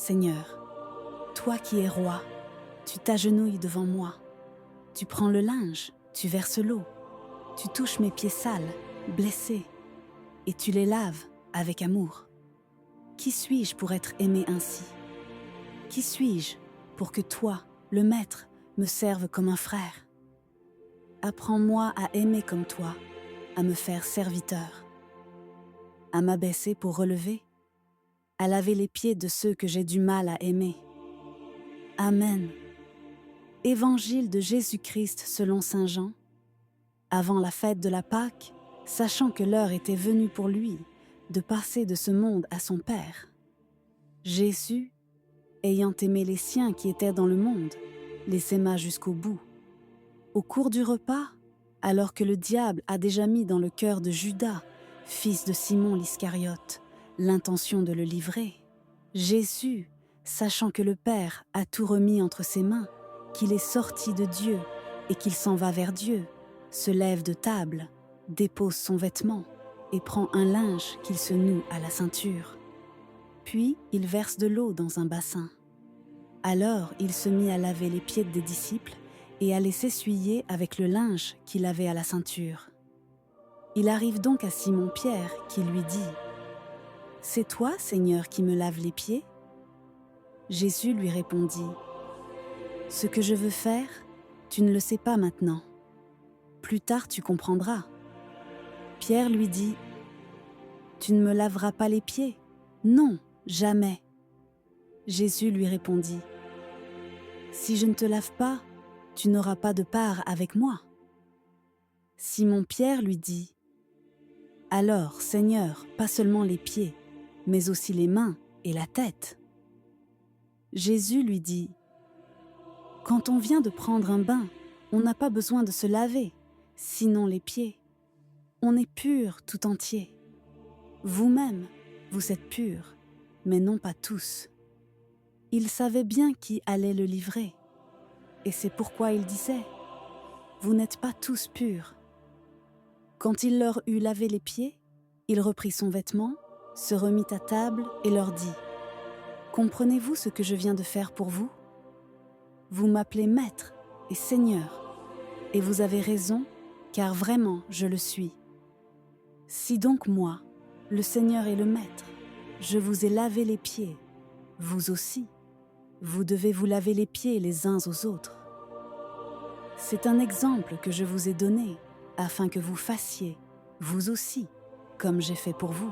Seigneur. Toi qui es roi, tu t'agenouilles devant moi. Tu prends le linge, tu verses l'eau. Tu touches mes pieds sales, blessés, et tu les laves avec amour. Qui suis-je pour être aimé ainsi? Qui suis-je pour que toi, le Maître, me serves comme un frère? Apprends-moi à aimer comme toi, à me faire serviteur, à m'abaisser pour relever, à laver les pieds de ceux que j'ai du mal à aimer. Amen. Évangile de Jésus-Christ selon saint Jean. Avant la fête de la Pâque, sachant que l'heure était venue pour lui de passer de ce monde à son Père, Jésus, ayant aimé les siens qui étaient dans le monde, les aima jusqu'au bout. Au cours du repas, alors que le diable a déjà mis dans le cœur de Judas, fils de Simon l'Iscariote, l'intention de le livrer, Jésus, sachant que le Père a tout remis entre ses mains, qu'il est sorti de Dieu et qu'il s'en va vers Dieu, se lève de table, dépose son vêtement et prend un linge qu'il se noue à la ceinture. Puis il verse de l'eau dans un bassin. Alors il se mit à laver les pieds des disciples et à les s'essuyer avec le linge qu'il avait à la ceinture. Il arrive donc à Simon-Pierre qui lui dit « C'est toi, Seigneur, qui me laves les pieds ?» Jésus lui répondit « Ce que je veux faire, tu ne le sais pas maintenant. Plus tard tu comprendras. » Pierre lui dit « Tu ne me laveras pas les pieds? Non, jamais. » Jésus lui répondit « Si je ne te lave pas, tu n'auras pas de part avec moi. » Simon-Pierre lui dit « Alors, Seigneur, pas seulement les pieds, mais aussi les mains et la tête. » Jésus lui dit « Quand on vient de prendre un bain, on n'a pas besoin de se laver, sinon les pieds. On est pur tout entier. Vous-même, vous êtes purs, mais non pas tous. » Il savait bien qui allait le livrer, et c'est pourquoi il disait « Vous n'êtes pas tous purs. » Quand il leur eut lavé les pieds, il reprit son vêtement, se remit à table et leur dit « Comprenez-vous ce que je viens de faire pour vous? Vous m'appelez Maître et Seigneur, et vous avez raison, car vraiment je le suis. Si donc moi, le Seigneur et le Maître, je vous ai lavé les pieds, vous aussi, vous devez vous laver les pieds les uns aux autres. C'est un exemple que je vous ai donné, afin que vous fassiez, vous aussi, comme j'ai fait pour vous.